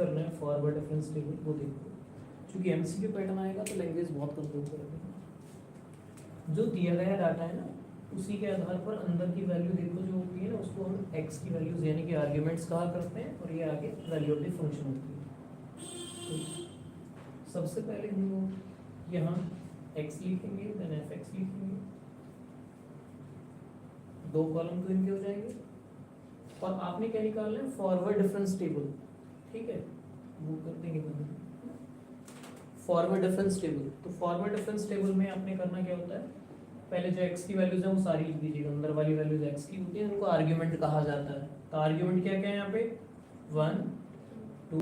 करना है forward difference table वो देखो, क्योंकि एमसीक्यू पैटर्न आएगा तो लैंग्वेज बहुत कंट्रोल करेगा। जो दिया गया डाटा है ना उसी के आधार पर अंदर की वैल्यू देखो जो होती है ना उसको हम एक्स की वैल्यूज यानी कि आर्ग्यूमेंट्स कहा करते हैं, और ये आगे वैल्यू ऑफ द फंक्शन होती है। तो सबसे पहले हम लोग यहाँ एक्स लिखेंगे, देन एफ एक्स लिखेंगे, दो कॉलम तो इनके हो जाएंगे, और आपने क्या निकालना है फॉरवर्ड डिफरेंस टेबल, ठीक है वो कर देंगे बंद फॉरवर्ड डिफरेंस टेबल। तो फॉरवर्ड डिफरेंस टेबल में आपने करना क्या होता है, पहले जो एक्स की वैल्यूज है वो सारी लिख दीजिएगा, अंदर वाली वैल्यूज एक्स की होती है उनको आर्ग्यूमेंट कहा जाता है। तो आर्ग्यूमेंट क्या क्या है यहाँ पे 1 2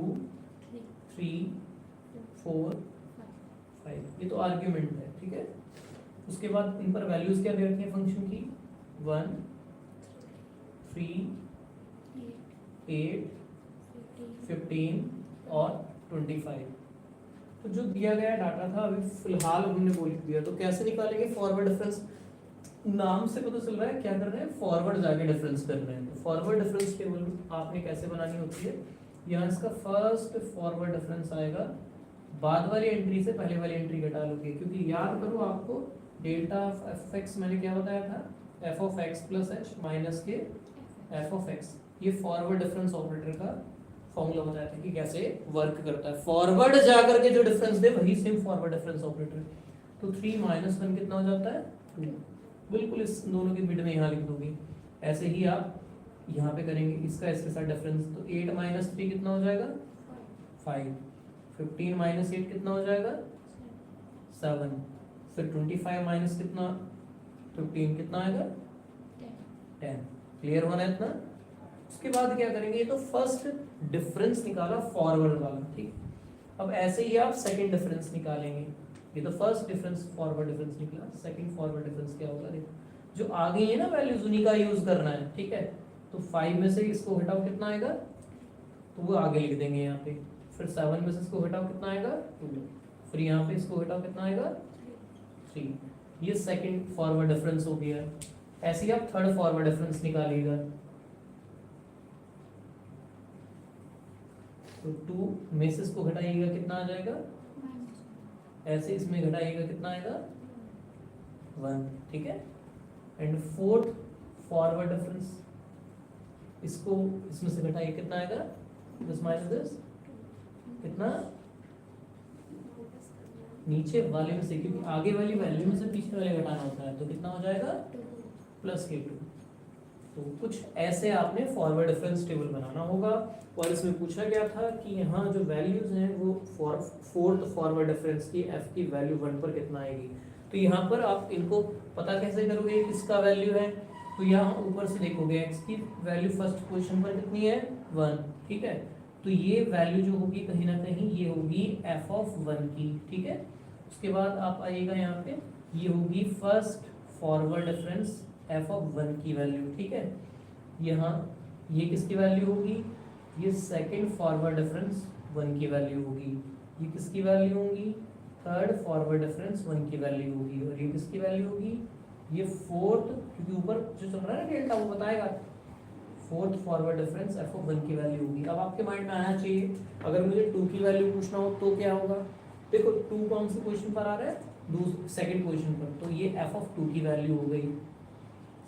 3 4 5, ये तो आर्ग्यूमेंट है, ठीक है। उसके बाद इन पर वैल्यूज क्या दे रखी है फंक्शन की 1 3 8 15 और 25। तो जो दिया गया डाटा था अभी फिलहाल हमने वो लिख दिया, तो कैसे निकालेंगे फॉरवर्ड डिफरेंस, नाम से पता चल रहा है क्या कर रहे हैं फॉरवर्ड जाके डिफरेंस कर रहे हैं। तो फॉरवर्ड डिफरेंस टेबल आपने कैसे बनानी होती है, यहाँ इसका फर्स्ट फॉरवर्ड डिफरेंस आएगा, बाद वाली एंट्री से पहले वाली एंट्री घटा लोगे, क्योंकि याद करो आपको डेल्टा एफ एक्स मैंने क्या बताया था F of x plus H minus के एफ ऑफ एक्स, ये फॉरवर्ड डिफरेंस ऑपरेटर का फॉर्मूला बताया था कि कैसे वर्क करता है। फॉरवर्ड जाकर के जो डिफरेंस दे वही सेम फॉरवर्ड डिफरेंस ऑपरेटर। तो 3 - 1 कितना हो जाता है 2, बिल्कुल इस दोनों के मिड में यहाँ लिख दोगे। ऐसे ही आप यहाँ पे करेंगे इसका इसके साथ डिफरेंस, तो 8 - 3 कितना हो जाएगा 5, 15 - 8 कितना हो जाएगा 7, फिर 25 माइनस कितना 15 कितना आएगा 10। क्लियर होना है इतना। उसके बाद क्या करेंगे, तो फर्स्ट डिफरेंस निकाला फॉरवर्ड वाला, ठीक। अब ऐसे ही आप सेकंड डिफरेंस निकालेंगे, ये तो फर्स्ट डिफरेंस फॉरवर्ड डिफरेंस निकला, सेकंड फॉरवर्ड डिफरेंस क्या होगा देखो, जो आगे है ना वैल्यूज उन्हीं का यूज करना है, ठीक है। तो 5 में से इसको हटाओ कितना आएगा, तो वो आगे लिख देंगे यहाँ पे। फिर 7 में से इसको हटाओ कितना आएगा 2, फिर यहाँ पे इसको हटाओ कितना आएगा 3। ये सेकंड फॉरवर्ड डिफरेंस हो गया। ऐसे ही आप थर्ड फॉरवर्ड डिफरेंस निकालिएगा, तो 2 में से इसको घटाइएगा कितना आ जाएगा, ऐसे इसमें घटाइएगा कितना आएगा 1, ठीक है। एंड फोर्थ फॉरवर्ड डिफरेंस, इसको इसमें से घटाइए कितना आएगा 10 - 10 कितना, नीचे वाले में से, क्योंकि आगे वाली वैल्यू में से पीछे वाले घटाना होता है, तो कितना हो जाएगा +2। तो कुछ ऐसे आपने फॉरवर्ड डिफरेंस टेबल बनाना होगा। और इसमें पूछा गया था कि यहाँ जो वैल्यूज हैं वो फोर्थ फॉरवर्ड डिफरेंस की एफ की वैल्यू 1 पर कितना आएगी। तो यहाँ पर आप इनको पता कैसे करोगे किसका वैल्यू है, तो यहाँ ऊपर से देखोगे एक्स की वैल्यू फर्स्ट पोजीशन पर कितनी है 1, ठीक है। तो ये वैल्यू जो होगी कहीं ना कहीं ये होगी एफ ऑफ 1 की, ठीक है। उसके बाद आप आइएगा यहाँ पे, ये होगी first forward difference F of 1 की वैल्यू, ठीक है। यहाँ ये किसकी वैल्यू होगी, ये सेकंड फॉरवर्ड डिफरेंस 1 की वैल्यू होगी। ये किसकी वैल्यू होगी, थर्ड फॉरवर्ड डिफरेंस 1 की वैल्यू होगी। और ये किसकी वैल्यू होगी, ये फोर्थ, क्योंकि ऊपर जो चल रहा है ना डेल्टा वो बताएगा, fourth forward difference F of 1 की वैल्यू होगी। अब आपके माइंड में आना चाहिए अगर मुझे 2 की वैल्यू पूछना हो तो क्या होगा। देखो 2 कौन सी पोजीशन पर आ रहा है, सेकंड पोजीशन पर, तो ये एफ ऑफ 2 की वैल्यू हो गई।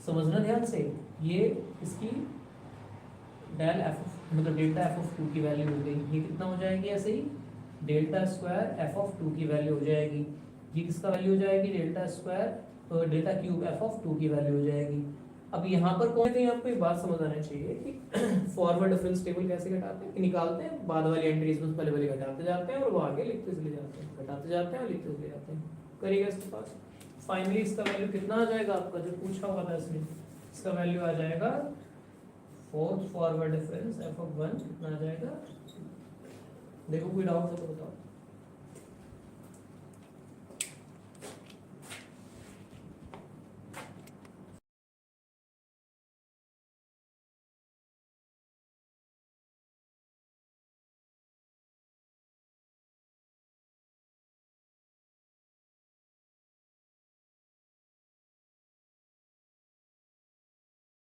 समझना ध्यान से, ये इसकी डेल एफ मतलब डेल्टा एफ ऑफ 2 की वैल्यू हो गई। ये कितना हो जाएगी, ऐसे ही डेल्टा स्क्वायर एफ ऑफ 2 की वैल्यू हो जाएगी। ये किसका वैल्यू हो जाएगी, delta square delta cube F of 2 की वैल्यू हो जाएगी। अब यहाँ पर कौन है, आपको एक बात समझ आना चाहिए कि फॉरवर्ड डिफरेंस टेबल कैसे घटाते हैं, निकालते हैं, बाद वाली एंट्रीज में पहले वाले घटाते जाते हैं और वो आगे लिखते चले जाते हैं, घटाते जाते हैं और लिखते चले जाते हैं। करिएगा इसके पास फाइनली इसका वैल्यू कितना आ जाएगा, आपका जो पूछा हुआ था इसमें, इसका वैल्यू आ जाएगा fourth forward difference F of 1 कितना आ जाएगा। देखो कोई डाउट हो तो बताओ।